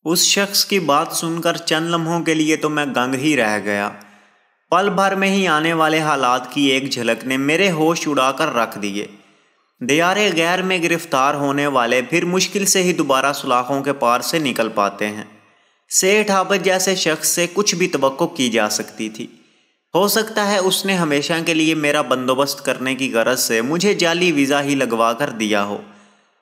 اس شخص کی بات سن کر چند لمحوں کے لیے تو میں گنگ ہی رہ گیا۔ پل بھر میں ہی آنے والے حالات کی ایک جھلک نے میرے ہوش اڑا کر رکھ دیے۔ دیار غیر میں گرفتار ہونے والے پھر مشکل سے ہی دوبارہ سلاخوں کے پار سے نکل پاتے ہیں۔ سیٹھ عابد جیسے شخص سے کچھ بھی توقع کی جا سکتی تھی۔ ہو سکتا ہے اس نے ہمیشہ کے لیے میرا بندوبست کرنے کی غرض سے مجھے جعلی ویزا ہی لگوا کر دیا ہو۔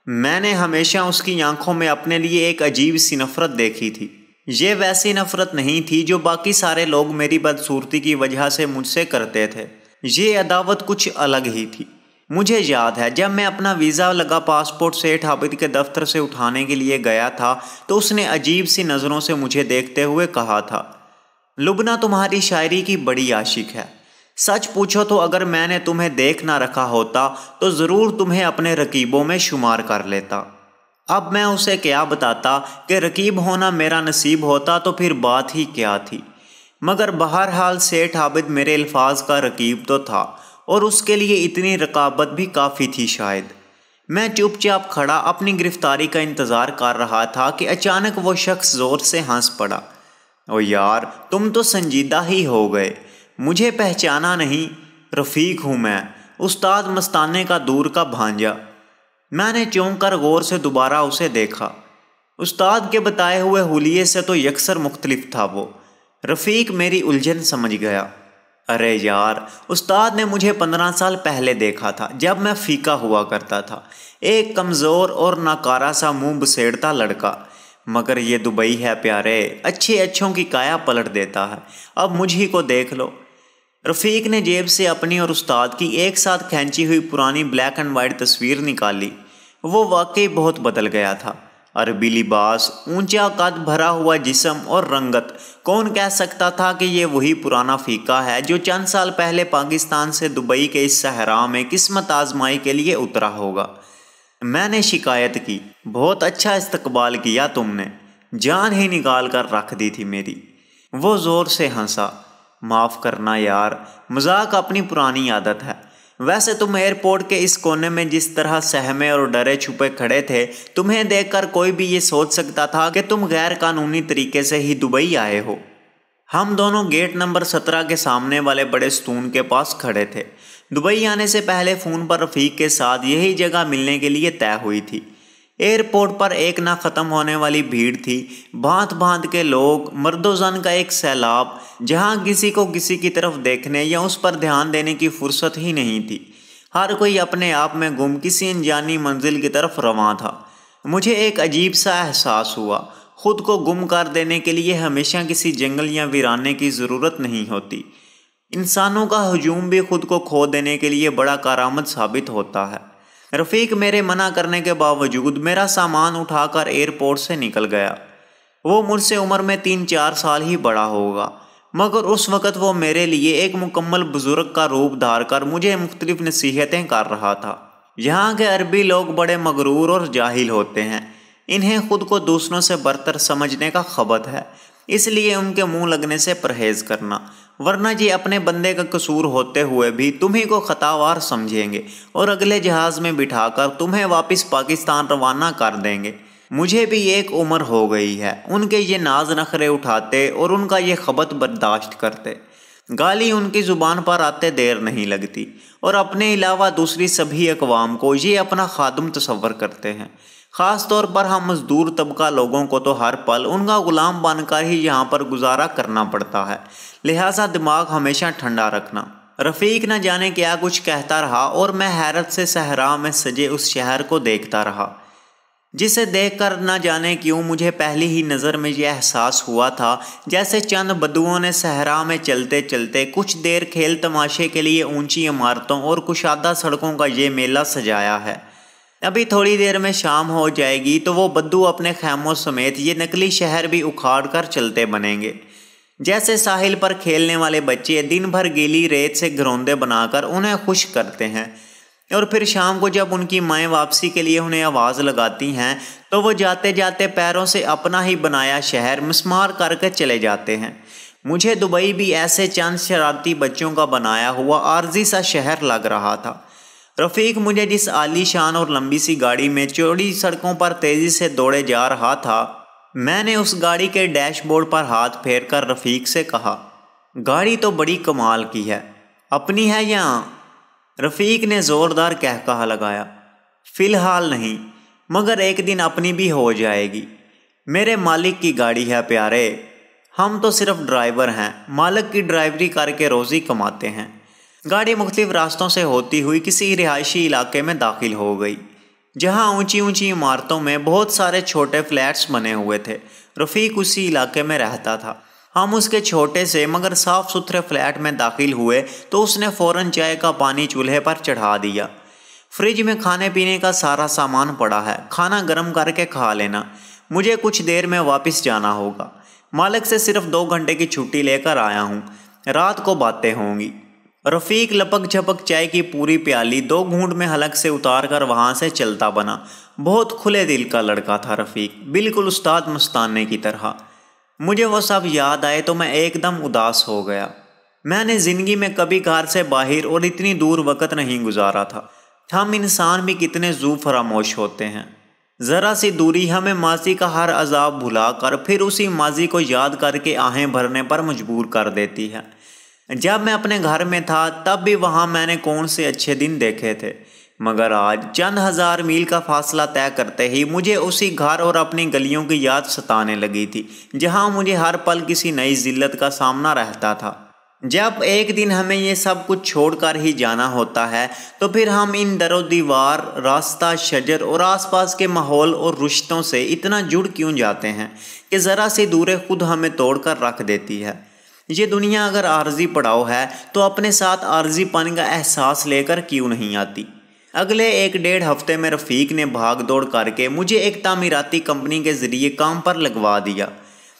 میں نے ہمیشہ اس کی آنکھوں میں اپنے لیے ایک عجیب سی نفرت دیکھی تھی۔ یہ ویسی نفرت نہیں تھی جو باقی سارے لوگ میری بدصورتی کی وجہ سے مجھ سے کرتے تھے۔ یہ عداوت کچھ الگ ہی تھی۔ مجھے یاد ہے جب میں اپنا ویزا لگا پاسپورٹ سیٹھ عابد کے دفتر سے اٹھانے کے لیے گیا تھا تو اس نے عجیب سی نظروں سے مجھے دیکھتے ہوئے کہا تھا، لبنہ تمہاری شاعری کی بڑی عاشق ہے۔ سچ پوچھو تو اگر میں نے تمہیں دیکھ نہ رکھا ہوتا تو ضرور تمہیں اپنے رقیبوں میں شمار کر لیتا۔ اب میں اسے کیا بتاتا کہ رقیب ہونا میرا نصیب ہوتا تو پھر بات ہی کیا تھی، مگر بہرحال سیٹھ عابد میرے الفاظ کا رقیب تو تھا اور اس کے لیے اتنی رقابت بھی کافی تھی شاید۔ میں چپ چاپ کھڑا اپنی گرفتاری کا انتظار کر رہا تھا کہ اچانک وہ شخص زور سے ہنس پڑا۔ او یار، تم تو سنجیدہ ہی ہو گئے، مجھے پہچانا نہیں؟ رفیق ہوں میں، استاد مستانے کا دور کا بھانجا۔ میں نے چونک کر غور سے دوبارہ اسے دیکھا۔ استاد کے بتائے ہوئے حلیے سے تو یکسر مختلف تھا وہ۔ رفیق میری الجھن سمجھ گیا۔ ارے یار، استاد نے مجھے 15 سال پہلے دیکھا تھا جب میں فیکا ہوا کرتا تھا، ایک کمزور اور ناکارہ سا منہ بسیڑتا لڑکا۔ مگر یہ دبئی ہے پیارے، اچھے اچھوں کی کایا پلٹ دیتا ہے۔ اب مجھ ہی کو دیکھ لو۔ رفیق نے جیب سے اپنی اور استاد کی ایک ساتھ کھینچی ہوئی پرانی بلیک اینڈ وائٹ تصویر نکالی۔ وہ واقعی بہت بدل گیا تھا۔ عربی لباس، اونچا قد، بھرا ہوا جسم اور رنگت، کون کہہ سکتا تھا کہ یہ وہی پرانا فیکا ہے جو چند سال پہلے پاکستان سے دبئی کے اس صحرا میں قسمت آزمائی کے لیے اترا ہوگا۔ میں نے شکایت کی، بہت اچھا استقبال کیا تم نے، جان ہی نکال کر رکھ دی تھی میری۔ وہ زور سے ہنسا۔ معاف کرنا یار، مذاق اپنی پرانی عادت ہے۔ ویسے تم ایئرپورٹ کے اس کونے میں جس طرح سہمے اور ڈرے چھپے کھڑے تھے، تمہیں دیکھ کر کوئی بھی یہ سوچ سکتا تھا کہ تم غیر قانونی طریقے سے ہی دبئی آئے ہو۔ ہم دونوں گیٹ نمبر 17 کے سامنے والے بڑے ستون کے پاس کھڑے تھے۔ دبئی آنے سے پہلے فون پر رفیق کے ساتھ یہی جگہ ملنے کے لیے طے ہوئی تھی۔ ایئرپورٹ پر ایک نہ ختم ہونے والی بھیڑ تھی، بھانت بھانت کے لوگ، مرد و زن کا ایک سیلاب، جہاں کسی کو کسی کی طرف دیکھنے یا اس پر دھیان دینے کی فرصت ہی نہیں تھی۔ ہر کوئی اپنے آپ میں گم کسی انجانی منزل کی طرف رواں تھا۔ مجھے ایک عجیب سا احساس ہوا، خود کو گم کر دینے کے لیے ہمیشہ کسی جنگل یا ویرانے کی ضرورت نہیں ہوتی۔ انسانوں کا ہجوم بھی خود کو کھو دینے کے لیے بڑا کارآمد ثابت ہوتا ہے۔ رفیق میرے منع کرنے کے باوجود میرا سامان اٹھا کر ایئرپورٹ سے نکل گیا۔ وہ مجھ سے عمر میں 3-4 سال ہی بڑا ہوگا، مگر اس وقت وہ میرے لیے ایک مکمل بزرگ کا روپ دھار کر مجھے مختلف نصیحتیں کر رہا تھا۔ یہاں کے عربی لوگ بڑے مغرور اور جاہل ہوتے ہیں، انہیں خود کو دوسروں سے برتر سمجھنے کا خبت ہے، اس لیے ان کے منہ لگنے سے پرہیز کرنا، ورنہ یہ اپنے بندے کا قصور ہوتے ہوئے بھی تمہیں کو خطاوار سمجھیں گے اور اگلے جہاز میں بٹھا کر تمہیں واپس پاکستان روانہ کر دیں گے۔ مجھے بھی ایک عمر ہو گئی ہے ان کے یہ ناز نخرے اٹھاتے اور ان کا یہ خبت برداشت کرتے۔ گالی ان کی زبان پر آتے دیر نہیں لگتی، اور اپنے علاوہ دوسری سبھی اقوام کو یہ اپنا خادم تصور کرتے ہیں۔ خاص طور پر ہم مزدور طبقہ لوگوں کو تو ہر پل ان کا غلام بن کر ہی یہاں پر گزارا کرنا پڑتا ہے، لہٰذا دماغ ہمیشہ ٹھنڈا رکھنا۔ رفیق نہ جانے کیا کچھ کہتا رہا اور میں حیرت سے صحرا میں سجے اس شہر کو دیکھتا رہا، جسے دیکھ کر نہ جانے کیوں مجھے پہلی ہی نظر میں یہ احساس ہوا تھا جیسے چند بدوؤں نے صحرا میں چلتے چلتے کچھ دیر کھیل تماشے کے لیے اونچی عمارتوں اور کشادہ سڑکوں کا یہ میلہ سجایا ہے۔ ابھی تھوڑی دیر میں شام ہو جائے گی تو وہ بدو اپنے خیموں سمیت یہ نقلی شہر بھی اکھاڑ کر چلتے بنیں گے، جیسے ساحل پر کھیلنے والے بچے دن بھر گیلی ریت سے گھروندے بنا کر انہیں خوش کرتے ہیں، اور پھر شام کو جب ان کی مائیں واپسی کے لیے انہیں آواز لگاتی ہیں تو وہ جاتے جاتے پیروں سے اپنا ہی بنایا شہر مسمار کر کے چلے جاتے ہیں۔ مجھے دبئی بھی ایسے چند شرارتی بچوں کا بنایا ہوا عارضی سا شہر لگ رہا تھا۔ رفیق مجھے جس عالی شان اور لمبی سی گاڑی میں چوڑی سڑکوں پر تیزی سے دوڑے جا رہا تھا، میں نے اس گاڑی کے ڈیش بورڈ پر ہاتھ پھیر کر رفیق سے کہا، گاڑی تو بڑی کمال کی ہے، اپنی ہے یا؟ رفیق نے زوردار کہکہا لگایا، فی الحال نہیں، مگر ایک دن اپنی بھی ہو جائے گی۔ میرے مالک کی گاڑی ہے پیارے، ہم تو صرف ڈرائیور ہیں، مالک کی ڈرائیوری کر کے روزی کماتے ہیں۔ گاڑی مختلف راستوں سے ہوتی ہوئی کسی رہائشی علاقے میں داخل ہو گئی، جہاں اونچی اونچی عمارتوں میں بہت سارے چھوٹے فلیٹس بنے ہوئے تھے۔ رفیق اسی علاقے میں رہتا تھا۔ ہم اس کے چھوٹے سے مگر صاف ستھرے فلیٹ میں داخل ہوئے تو اس نے فوراً چائے کا پانی چولہے پر چڑھا دیا۔ فریج میں کھانے پینے کا سارا سامان پڑا ہے، کھانا گرم کر کے کھا لینا، مجھے کچھ دیر میں واپس جانا ہوگا۔ مالک سے صرف 2 گھنٹے کی چھٹی لے کر آیا ہوں، رات کو باتیں ہوں گی۔ رفیق لپک جھپک چائے کی پوری پیالی 2 گھونٹ میں حلق سے اتار کر وہاں سے چلتا بنا۔ بہت کھلے دل کا لڑکا تھا رفیق، بالکل استاد مستانے کی طرح۔ مجھے وہ سب یاد آئے تو میں ایک دم اداس ہو گیا۔ میں نے زندگی میں کبھی گھر سے باہر اور اتنی دور وقت نہیں گزارا تھا۔ ہم انسان بھی کتنے ذو فراموش ہوتے ہیں، ذرا سی دوری ہمیں ماضی کا ہر عذاب بھلا کر پھر اسی ماضی کو یاد کر کے آہیں بھرنے پر مجبور کر دیتی ہے۔ جب میں اپنے گھر میں تھا تب بھی وہاں میں نے کون سے اچھے دن دیکھے تھے، مگر آج چند ہزار میل کا فاصلہ طے کرتے ہی مجھے اسی گھر اور اپنی گلیوں کی یاد ستانے لگی تھی، جہاں مجھے ہر پل کسی نئی ذلت کا سامنا رہتا تھا۔ جب ایک دن ہمیں یہ سب کچھ چھوڑ کر ہی جانا ہوتا ہے تو پھر ہم ان در و دیوار، راستہ، شجر اور آس پاس کے ماحول اور رشتوں سے اتنا جڑ کیوں جاتے ہیں کہ ذرا سی دور خود ہمیں توڑ کر رکھ دیتی ہے۔ یہ دنیا اگر عارضی پڑاؤ ہے تو اپنے ساتھ عارضی پن کا احساس لے کر کیوں نہیں آتی؟ اگلے 1-1.5 ہفتے میں رفیق نے بھاگ دوڑ کر کے مجھے ایک تعمیراتی کمپنی کے ذریعے کام پر لگوا دیا۔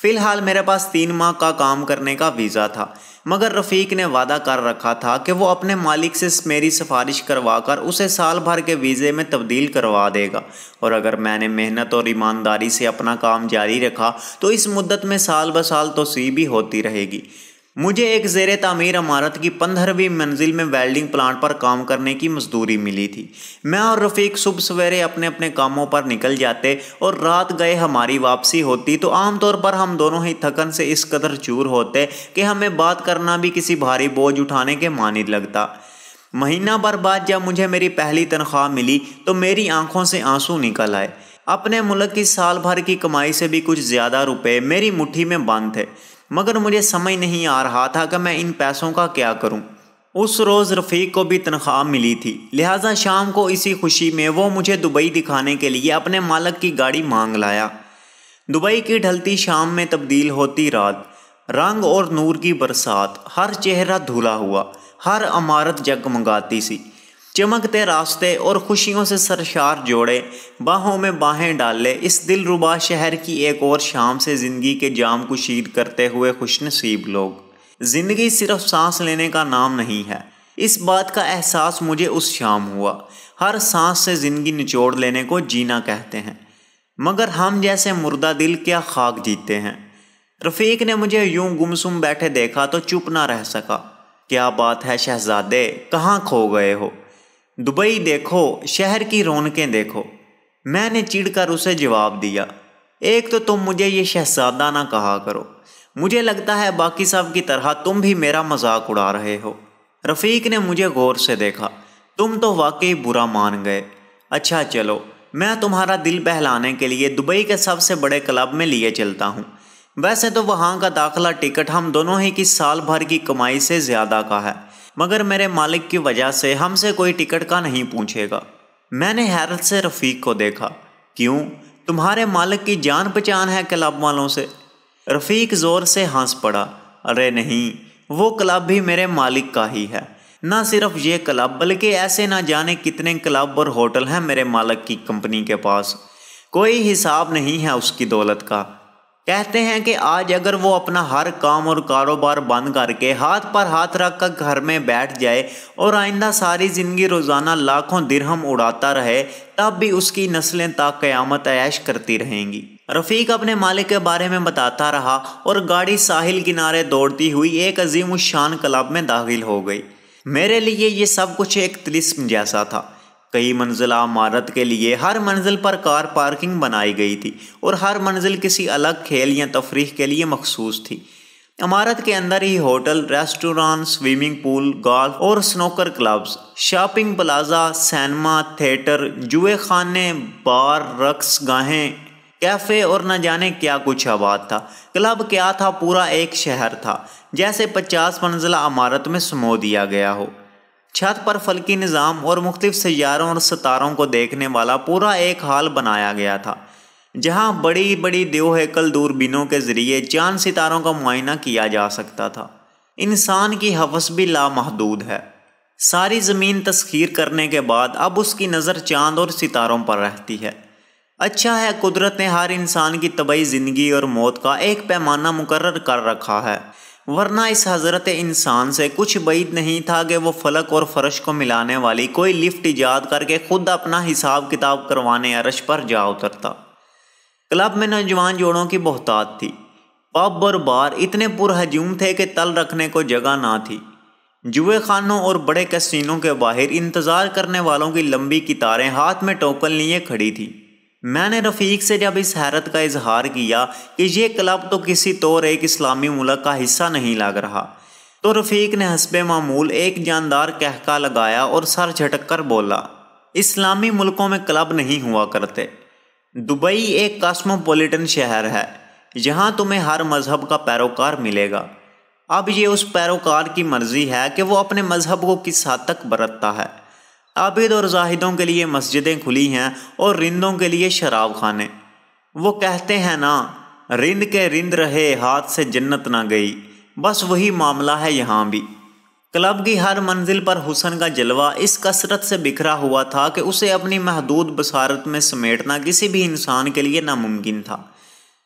فی الحال میرے پاس 3 ماہ کا کام کرنے کا ویزا تھا، مگر رفیق نے وعدہ کر رکھا تھا کہ وہ اپنے مالک سے میری سفارش کروا کر اسے سال بھر کے ویزے میں تبدیل کروا دے گا، اور اگر میں نے محنت اور ایمانداری سے اپنا کام جاری رکھا تو اس مدت میں سال بسال توسیع بھی ہوتی رہے گی۔ مجھے ایک زیر تعمیر عمارت کی 15ویں منزل میں ویلڈنگ پلانٹ پر کام کرنے کی مزدوری ملی تھی۔ میں اور رفیق صبح سویرے اپنے اپنے کاموں پر نکل جاتے اور رات گئے ہماری واپسی ہوتی تو عام طور پر ہم دونوں ہی تھکن سے اس قدر چور ہوتے کہ ہمیں بات کرنا بھی کسی بھاری بوجھ اٹھانے کے مانند لگتا۔ مہینہ بھر بعد جب مجھے میری پہلی تنخواہ ملی تو میری آنکھوں سے آنسو نکل آئے۔ اپنے ملک کی سال بھر کی کمائی سے بھی کچھ زیادہ روپے میری مٹھی میں بند تھے، مگر مجھے سمجھ نہیں آ رہا تھا کہ میں ان پیسوں کا کیا کروں۔ اس روز رفیق کو بھی تنخواہ ملی تھی، لہٰذا شام کو اسی خوشی میں وہ مجھے دبئی دکھانے کے لیے اپنے مالک کی گاڑی مانگ لایا۔ دبئی کی ڈھلتی شام میں تبدیل ہوتی رات، رنگ اور نور کی برسات، ہر چہرہ دھلا ہوا، ہر عمارت جگمگاتی سی، چمکتے راستے اور خوشیوں سے سرشار جوڑے، باہوں میں باہیں ڈالے، اس دل ربا شہر کی ایک اور شام سے زندگی کے جام کشید کرتے ہوئے خوش نصیب لوگ۔ زندگی صرف سانس لینے کا نام نہیں ہے، اس بات کا احساس مجھے اس شام ہوا۔ ہر سانس سے زندگی نچوڑ لینے کو جینا کہتے ہیں، مگر ہم جیسے مردہ دل کیا خاک جیتے ہیں۔ رفیق نے مجھے یوں گمسم بیٹھے دیکھا تو چپ نہ رہ سکا۔ کیا بات ہے شہزادے، کہاں کھو گئے ہو؟ دبئی دیکھو، شہر کی رونقیں دیکھو۔ میں نے چڑ کر اسے جواب دیا، ایک تو تم مجھے یہ شہزادہ نہ کہا کرو، مجھے لگتا ہے باقی سب کی طرح تم بھی میرا مذاق اڑا رہے ہو۔ رفیق نے مجھے غور سے دیکھا، تم تو واقعی برا مان گئے۔ اچھا چلو، میں تمہارا دل بہلانے کے لیے دبئی کے سب سے بڑے کلب میں لیے چلتا ہوں۔ ویسے تو وہاں کا داخلہ ٹکٹ ہم دونوں ہی کی سال بھر کی کمائی سے زیادہ کا ہے، مگر میرے مالک کی وجہ سے ہم سے کوئی ٹکٹ کا نہیں پوچھے گا۔ میں نے حیرت سے رفیق کو دیکھا، کیوں، تمہارے مالک کی جان پہچان ہے کلب والوں سے؟ رفیق زور سے ہنس پڑا، ارے نہیں، وہ کلب بھی میرے مالک کا ہی ہے۔ نہ صرف یہ کلب بلکہ ایسے نہ جانے کتنے کلب اور ہوٹل ہیں میرے مالک کی کمپنی کے پاس، کوئی حساب نہیں ہے اس کی دولت کا۔ کہتے ہیں کہ آج اگر وہ اپنا ہر کام اور کاروبار بند کر کے ہاتھ پر ہاتھ رکھ کر گھر میں بیٹھ جائے اور آئندہ ساری زندگی روزانہ لاکھوں درہم اڑاتا رہے تب بھی اس کی نسلیں تا قیامت عیش کرتی رہیں گی۔ رفیق اپنے مالک کے بارے میں بتاتا رہا اور گاڑی ساحل کنارے دوڑتی ہوئی ایک عظیم الشان کلب میں داخل ہو گئی۔ میرے لیے یہ سب کچھ ایک طلسم جیسا تھا، کئی منزلہ عمارت کے لیے ہر منزل پر کار پارکنگ بنائی گئی تھی اور ہر منزل کسی الگ کھیل یا تفریح کے لیے مخصوص تھی۔ عمارت کے اندر ہی hotel, restaurant, swimming pool, golf اور snooker clubs, shopping plaza, cinema, theatre, جوئے خانے، بار، رقص گاہیں، کیفے اور نہ جانے کیا کچھ آباد تھا۔ کلب کیا تھا، پورا ایک شہر تھا، جیسے 50 منزلہ عمارت میں سمو دیا گیا ہو۔ چھت پر فلکی نظام اور مختلف سیاروں اور ستاروں کو دیکھنے والا پورا ایک ہال بنایا گیا تھا، جہاں بڑی بڑی دیو ہیکل دوربینوں کے ذریعے چاند ستاروں کا معائنہ کیا جا سکتا تھا۔ انسان کی ہوس بھی لامحدود ہے۔ ساری زمین تسخیر کرنے کے بعد اب اس کی نظر چاند اور ستاروں پر رہتی ہے۔ اچھا ہے قدرت نے ہر انسان کی طبعی زندگی اور موت کا ایک پیمانہ مقرر کر رکھا ہے، ورنہ اس حضرت انسان سے کچھ بعید نہیں تھا کہ وہ فلک اور فرش کو ملانے والی کوئی لفٹ ایجاد کر کے خود اپنا حساب کتاب کروانے عرش پر جا اترتا۔ کلب میں نوجوان جوڑوں کی بہتات تھی۔ پب اور بار اتنے پرہجوم تھے کہ تل رکھنے کو جگہ نہ تھی۔ جوئے خانوں اور بڑے کسینوں کے باہر انتظار کرنے والوں کی لمبی قطاریں ہاتھ میں ٹوکن لیے کھڑی تھی۔ میں نے رفیق سے جب اس حیرت کا اظہار کیا کہ یہ کلب تو کسی طور ایک اسلامی ملک کا حصہ نہیں لگ رہا، تو رفیق نے حسب معمول ایک جاندار قہقہ لگایا اور سر جھٹک کر بولا، اسلامی ملکوں میں کلب نہیں ہوا کرتے۔ دبئی ایک کاسموپولیٹن شہر ہے، جہاں تمہیں ہر مذہب کا پیروکار ملے گا۔ اب یہ اس پیروکار کی مرضی ہے کہ وہ اپنے مذہب کو کس حد تک برتتا ہے۔ عابد اور زاہدوں کے لیے مسجدیں کھلی ہیں اور رندوں کے لیے شراب خانے۔ وہ کہتے ہیں نا، رند کے رند رہے ہاتھ سے جنت نہ گئی، بس وہی معاملہ ہے یہاں بھی۔ کلب کی ہر منزل پر حسن کا جلوہ اس کثرت سے بکھرا ہوا تھا کہ اسے اپنی محدود بصارت میں سمیٹنا کسی بھی انسان کے لیے ناممکن تھا۔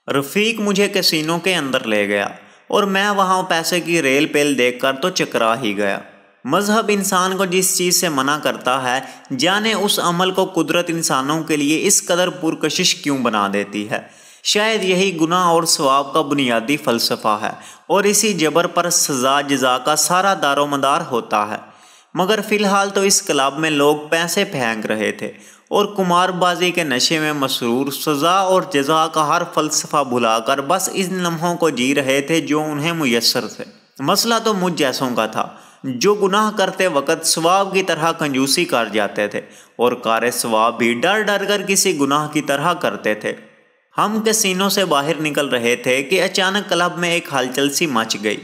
رفیق مجھے کسینوں کے اندر لے گیا اور میں وہاں پیسے کی ریل پیل دیکھ کر تو چکرا ہی گیا۔ مذہب انسان کو جس چیز سے منع کرتا ہے، جانے اس عمل کو قدرت انسانوں کے لیے اس قدر پرکشش کیوں بنا دیتی ہے۔ شاید یہی گناہ اور ثواب کا بنیادی فلسفہ ہے اور اسی جبر پر سزا جزا کا سارا دار و مدار ہوتا ہے۔ مگر فی الحال تو اس کلب میں لوگ پیسے پھینک رہے تھے اور قمار بازی کے نشے میں مسرور سزا اور جزا کا ہر فلسفہ بھلا کر بس ان لمحوں کو جی رہے تھے جو انہیں میسر تھے۔ مسئلہ تو مجھ جیسوں کا تھا، جو گناہ کرتے وقت ثواب کی طرح کنجوسی کر جاتے تھے اور کار ثواب بھی ڈر ڈر کر کسی گناہ کی طرح کرتے تھے۔ ہم کسینوں سے باہر نکل رہے تھے کہ اچانک کلب میں ایک ہلچل سی مچ گئی۔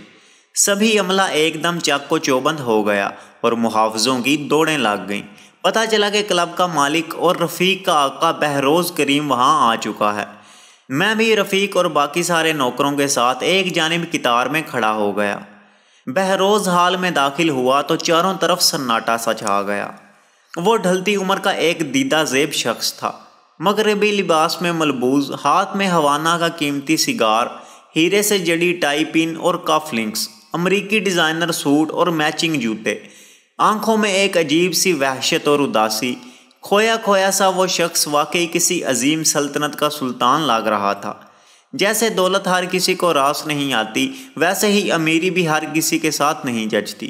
سبھی عملہ ایک دم چاق و چوبند ہو گیا اور محافظوں کی دوڑیں لگ گئیں۔ پتہ چلا کہ کلب کا مالک اور رفیق کا آقا بہروز کریم وہاں آ چکا ہے۔ میں بھی رفیق اور باقی سارے نوکروں کے ساتھ ایک جانب قطار میں کھڑا ہو گیا۔ بہروز حال میں داخل ہوا تو چاروں طرف سناٹا سا چھا گیا۔ وہ ڈھلتی عمر کا ایک دیدہ زیب شخص تھا، مغربی لباس میں ملبوس، ہاتھ میں ہوانا کا قیمتی سگار، ہیرے سے جڑی ٹائی پن اور کف لنکس، امریکی ڈیزائنر سوٹ اور میچنگ جوتے، آنکھوں میں ایک عجیب سی وحشت اور اداسی۔ کھویا کھویا سا وہ شخص واقعی کسی عظیم سلطنت کا سلطان لگ رہا تھا۔ جیسے دولت ہر کسی کو راس نہیں آتی، ویسے ہی امیری بھی ہر کسی کے ساتھ نہیں جچتی۔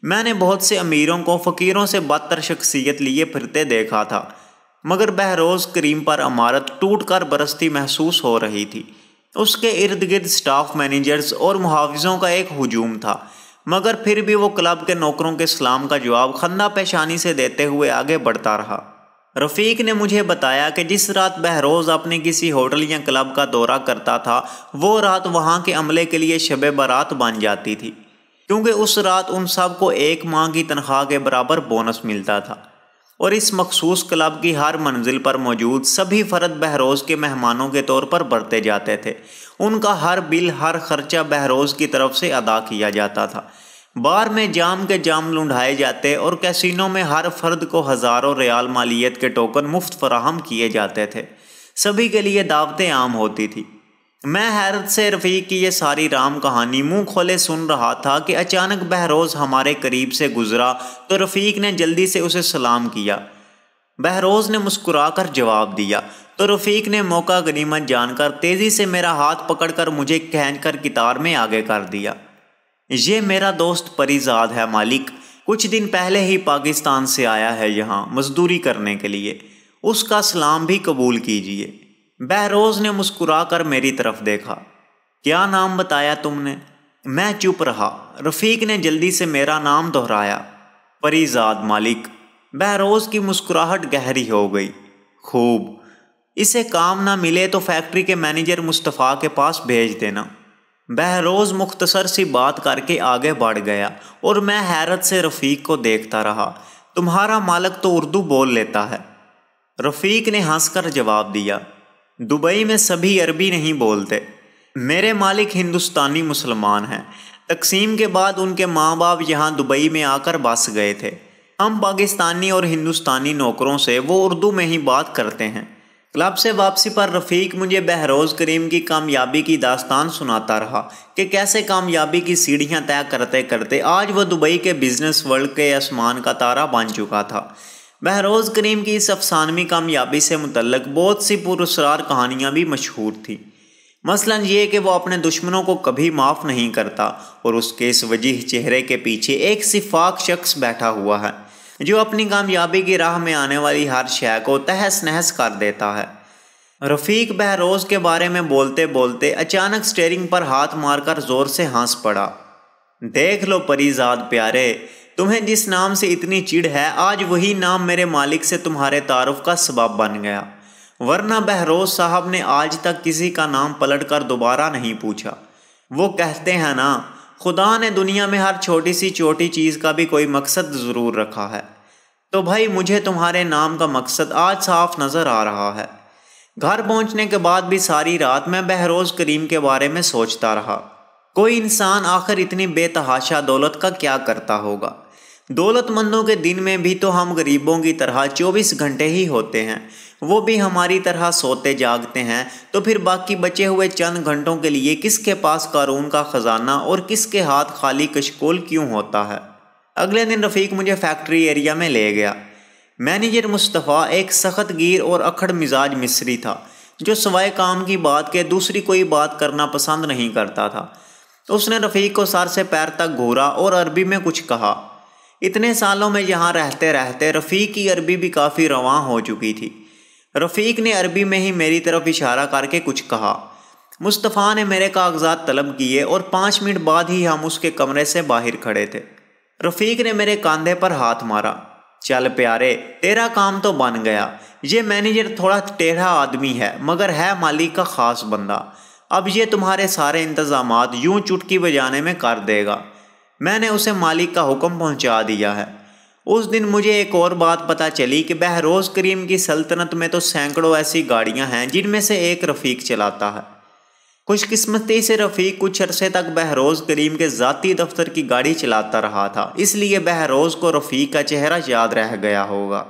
میں نے بہت سے امیروں کو فقیروں سے بدتر شخصیت لیے پھرتے دیکھا تھا، مگر بہروز کریم پر عمارت ٹوٹ کر برستی محسوس ہو رہی تھی۔ اس کے ارد گرد سٹاف مینیجرز اور محافظوں کا ایک ہجوم تھا، مگر پھر بھی وہ کلب کے نوکروں کے سلام کا جواب خندہ پیشانی سے دیتے ہوئے آگے بڑھتا رہا۔ رفیق نے مجھے بتایا کہ جس رات بہروز اپنے کسی ہوٹل یا کلب کا دورہ کرتا تھا، وہ رات وہاں کے عملے کے لیے شب برات بن جاتی تھی، کیونکہ اس رات ان سب کو 1 ماہ کی تنخواہ کے برابر بونس ملتا تھا، اور اس مخصوص کلب کی ہر منزل پر موجود سبھی فرد بہروز کے مہمانوں کے طور پر برتے جاتے تھے۔ ان کا ہر بل، ہر خرچہ بہروز کی طرف سے ادا کیا جاتا تھا۔ بار میں جام کے جام لنڈھائے جاتے اور کیسینو میں ہر فرد کو ہزاروں ریال مالیت کے ٹوکن مفت فراہم کیے جاتے تھے۔ سبھی کے لیے دعوتیں عام ہوتی تھی۔ میں حیرت سے رفیق کی یہ ساری رام کہانی منہ کھولے سن رہا تھا کہ اچانک بہروز ہمارے قریب سے گزرا تو رفیق نے جلدی سے اسے سلام کیا۔ بہروز نے مسکرا کر جواب دیا تو رفیق نے موقع غنیمت جان کر تیزی سے میرا ہاتھ پکڑ کر مجھے کھینچ کر قطار میں آگے کر دیا۔ یہ میرا دوست پری زاد ہے مالک، کچھ دن پہلے ہی پاکستان سے آیا ہے یہاں مزدوری کرنے کے لیے، اس کا سلام بھی قبول کیجیے۔ بہروز نے مسکرا کر میری طرف دیکھا۔ کیا نام بتایا تم نے؟ میں چپ رہا۔ رفیق نے جلدی سے میرا نام دہرایا، پریزاد مالک۔ بہروز کی مسکراہٹ گہری ہو گئی۔ خوب، اسے کام نہ ملے تو فیکٹری کے مینیجر مصطفیٰ کے پاس بھیج دینا۔ بہروز مختصر سی بات کر کے آگے بڑھ گیا اور میں حیرت سے رفیق کو دیکھتا رہا۔ تمہارا مالک تو اردو بول لیتا ہے۔ رفیق نے ہنس کر جواب دیا، دبئی میں سبھی عربی نہیں بولتے۔ میرے مالک ہندوستانی مسلمان ہیں۔ تقسیم کے بعد ان کے ماں باپ یہاں دبئی میں آ کر بس گئے تھے۔ ہم پاکستانی اور ہندوستانی نوکروں سے وہ اردو میں ہی بات کرتے ہیں۔ کلب سے واپسی پر رفیق مجھے بہروز کریم کی کامیابی کی داستان سناتا رہا کہ کیسے کامیابی کی سیڑھیاں طے کرتے کرتے آج وہ دبئی کے بزنس ورلڈ کے آسمان کا تارا بن چکا تھا۔ بہروز کریم کی اس افسانوی کامیابی سے متعلق بہت سی پراسرار کہانیاں بھی مشہور تھیں، مثلاً یہ کہ وہ اپنے دشمنوں کو کبھی معاف نہیں کرتا اور اس کے اس وجیح چہرے کے پیچھے ایک صفاک شخص بیٹھا ہوا ہے جو اپنی کامیابی کی راہ میں آنے والی ہر شے کو تہس نہس کر دیتا ہے۔ رفیق بہروز کے بارے میں بولتے بولتے اچانک سٹیئرنگ پر ہاتھ مار کر زور سے ہنس پڑا۔ دیکھ لو پریزاد پیارے، تمہیں جس نام سے اتنی چڑ ہے آج وہی نام میرے مالک سے تمہارے تعارف کا سبب بن گیا، ورنہ بہروز صاحب نے آج تک کسی کا نام پلٹ کر دوبارہ نہیں پوچھا۔ وہ کہتے ہیں نا، خدا نے دنیا میں ہر چھوٹی سی چھوٹی چیز کا بھی کوئی مقصد ضرور رکھا ہے۔ تو بھائی مجھے تمہارے نام کا مقصد آج صاف نظر آ رہا ہے۔ گھر پہنچنے کے بعد بھی ساری رات میں بہروز کریم کے بارے میں سوچتا رہا۔ کوئی انسان آخر اتنی بے تحاشا دولت کا کیا کرتا ہوگا؟ دولت مندوں کے دن میں بھی تو ہم غریبوں کی طرح 24 گھنٹے ہی ہوتے ہیں، وہ بھی ہماری طرح سوتے جاگتے ہیں، تو پھر باقی بچے ہوئے چند گھنٹوں کے لیے کس کے پاس قارون کا خزانہ اور کس کے ہاتھ خالی کشکول کیوں ہوتا ہے؟ اگلے دن رفیق مجھے فیکٹری ایریا میں لے گیا۔ مینیجر مصطفیٰ ایک سخت گیر اور اکھڑ مزاج مصری تھا جو سوائے کام کی بات کے دوسری کوئی بات کرنا پسند نہیں کرتا تھا۔ اس نے رفیق کو سر سے پیر تک گھورا اور عربی میں کچھ کہا۔ اتنے سالوں میں یہاں رہتے رہتے رفیق کی عربی بھی کافی رواں ہو چکی تھی۔ رفیق نے عربی میں ہی میری طرف اشارہ کر کے کچھ کہا۔ مصطفیٰ نے میرے کاغذات طلب کیے اور 5 منٹ بعد ہی ہم اس کے کمرے سے باہر کھڑے تھے۔ رفیق نے میرے کاندھے پر ہاتھ مارا۔ چل پیارے، تیرا کام تو بن گیا۔ یہ مینیجر تھوڑا ٹیڑھا آدمی ہے مگر ہے مالک کا خاص بندہ۔ اب یہ تمہارے سارے انتظامات یوں چٹکی بجانے میں کر دے گا۔ میں نے اسے مالک کا حکم پہنچا دیا ہے۔ اس دن مجھے ایک اور بات پتہ چلی کہ بہروز کریم کی سلطنت میں تو سینکڑوں ایسی گاڑیاں ہیں جن میں سے ایک رفیق چلاتا ہے۔ خوش قسمتی سے رفیق کچھ عرصے تک بہروز کریم کے ذاتی دفتر کی گاڑی چلاتا رہا تھا، اس لیے بہروز کو رفیق کا چہرہ یاد رہ گیا ہوگا۔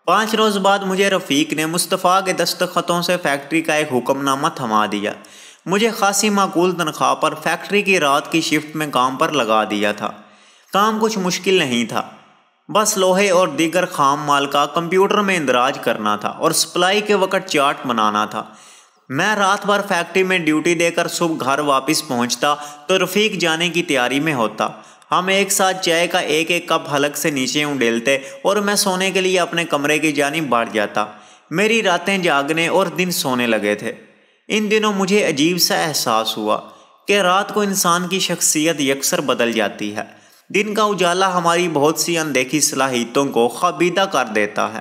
5 روز بعد مجھے رفیق نے مصطفیٰ کے دستخطوں سے فیکٹری کا ایک حکم نامہ تھما دیا۔ مجھے خاصی معقول تنخواہ پر فیکٹری کی رات کی شفٹ میں کام پر لگا دیا تھا۔ کام کچھ مشکل نہیں تھا، بس لوہے اور دیگر خام مال کا کمپیوٹر میں اندراج کرنا تھا اور سپلائی کے وقت چارٹ بنانا تھا۔ میں رات بھر فیکٹری میں ڈیوٹی دے کر صبح گھر واپس پہنچتا تو رفیق جانے کی تیاری میں ہوتا۔ ہم ایک ساتھ چائے کا ایک ایک کپ حلق سے نیچے اونڈیلتے اور میں سونے کے لیے اپنے کمرے کی جانب بڑھ جاتا۔ میری راتیں جاگنے اور دن سونے لگے تھے۔ ان دنوں مجھے عجیب سا احساس ہوا کہ رات کو انسان کی شخصیت یکسر بدل جاتی ہے۔ دن کا اجالا ہماری بہت سی اندیکھی صلاحیتوں کو خوابیدہ کر دیتا ہے۔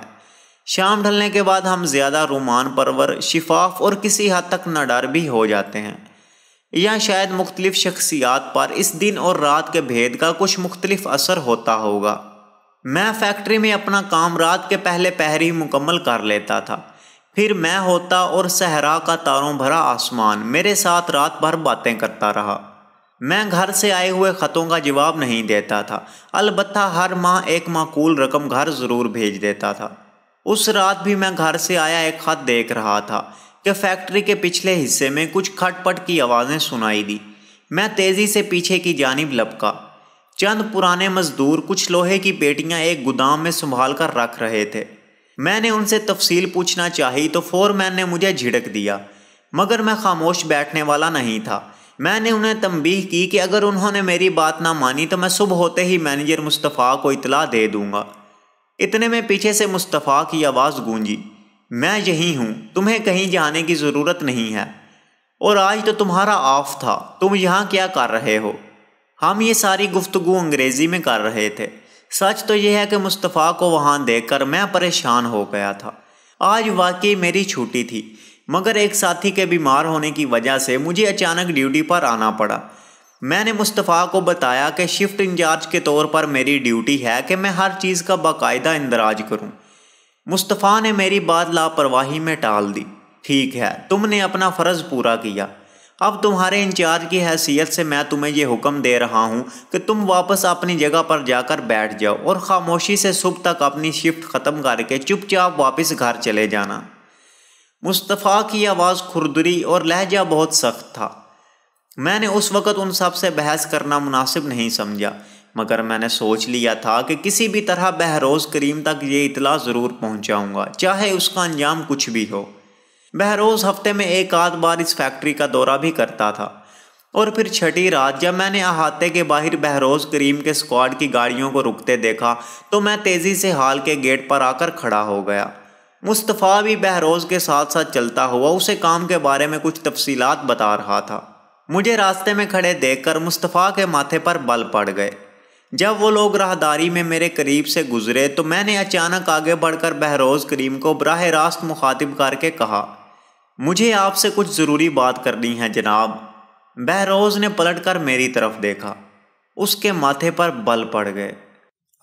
شام ڈھلنے کے بعد ہم زیادہ رومان پرور، شفاف اور کسی حد تک ناڈر بھی ہو جاتے ہیں، یا شاید مختلف شخصیات پر اس دن اور رات کے بھید کا کچھ مختلف اثر ہوتا ہوگا۔ میں فیکٹری میں اپنا کام رات کے پہلے پہر ہی مکمل کر لیتا تھا، پھر میں ہوتا اور صحرا کا تاروں بھرا آسمان میرے ساتھ رات بھر باتیں کرتا رہا۔ میں گھر سے آئے ہوئے خطوں کا جواب نہیں دیتا تھا، البتہ ہر ماہ ایک معقول رقم گھر ضرور بھیج دیتا تھا۔ اس رات بھی میں گھر سے آیا ایک خط دیکھ رہا تھا کہ فیکٹری کے پچھلے حصے میں کچھ کھٹ پٹ کی آوازیں سنائی دی۔ میں تیزی سے پیچھے کی جانب لپکا۔ چند پرانے مزدور کچھ لوہے کی پیٹیاں ایک گودام میں سنبھال کر رکھ رہے تھے۔ میں نے ان سے تفصیل پوچھنا چاہی تو فور مین نے مجھے جھڑک دیا، مگر میں خاموش بیٹھنے والا نہیں تھا۔ میں نے انہیں تنبیہ کی کہ اگر انہوں نے میری بات نہ مانی تو میں صبح ہوتے ہی مینیجر مصطفیٰ کو اطلاع دے دوں گا۔ اتنے میں پیچھے سے مصطفیٰ کی آواز گونجی، میں یہی ہوں، تمہیں کہیں جانے کی ضرورت نہیں ہے، اور آج تو تمہارا آف تھا، تم یہاں کیا کر رہے ہو؟ ہم یہ ساری گفتگو انگریزی میں کر رہے تھے۔ سچ تو یہ ہے کہ مصطفیٰ کو وہاں دیکھ کر میں پریشان ہو گیا تھا۔ آج واقعی میری چھٹی تھی، مگر ایک ساتھی کے بیمار ہونے کی وجہ سے مجھے اچانک ڈیوٹی پر آنا پڑا۔ میں نے مصطفیٰ کو بتایا کہ شفٹ انچارج کے طور پر میری ڈیوٹی ہے کہ میں ہر چیز کا باقاعدہ اندراج کروں۔ مصطفیٰ نے میری بات لاپرواہی میں ٹال دی، ٹھیک ہے، تم نے اپنا فرض پورا کیا، اب تمہارے انچارج کی حیثیت سے میں تمہیں یہ حکم دے رہا ہوں کہ تم واپس اپنی جگہ پر جا کر بیٹھ جاؤ اور خاموشی سے صبح تک اپنی شفٹ ختم کر کے چپ چاپ واپس گھر چلے جانا۔ مصطفیٰ کی آواز کھردری اور لہجہ بہت سخت تھا۔ میں نے اس وقت ان سب سے بحث کرنا مناسب نہیں سمجھا، مگر میں نے سوچ لیا تھا کہ کسی بھی طرح بہروز کریم تک یہ اطلاع ضرور پہنچاؤں گا، چاہے اس کا انجام کچھ بھی ہو۔ بہروز ہفتے میں ایک آدھ بار اس فیکٹری کا دورہ بھی کرتا تھا، اور پھر چھٹی رات جب میں نے احاطے کے باہر بہروز کریم کے اسکواڈ کی گاڑیوں کو رکتے دیکھا تو میں تیزی سے ہال کے گیٹ پر آ کر کھڑا ہو گیا۔ مصطفیٰ بھی بہروز کے ساتھ ساتھ چلتا ہوا اسے کام کے بارے میں کچھ تفصیلات بتا رہا تھا۔ مجھے راستے میں کھڑے دیکھ کر مصطفیٰ کے ماتھے پر بل پڑ گئے۔ جب وہ لوگ راہداری میں میرے قریب سے گزرے تو میں نے اچانک آگے بڑھ کر بہروز کریم کو براہ راست مخاطب کر کے کہا، مجھے آپ سے کچھ ضروری بات کرنی ہے جناب۔ بہروز نے پلٹ کر میری طرف دیکھا، اس کے ماتھے پر بل پڑ گئے۔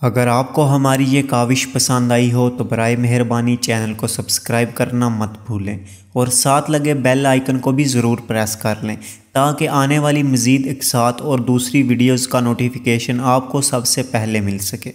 اگر آپ کو ہماری یہ کاوش پسند آئی ہو تو برائے مہربانی چینل کو سبسکرائب کرنا مت بھولیں اور ساتھ لگے بیل آئیکن کو بھی ضرور پریس کر لیں تاکہ آنے والی مزید اقساط اور دوسری ویڈیوز کا نوٹیفیکیشن آپ کو سب سے پہلے مل سکے۔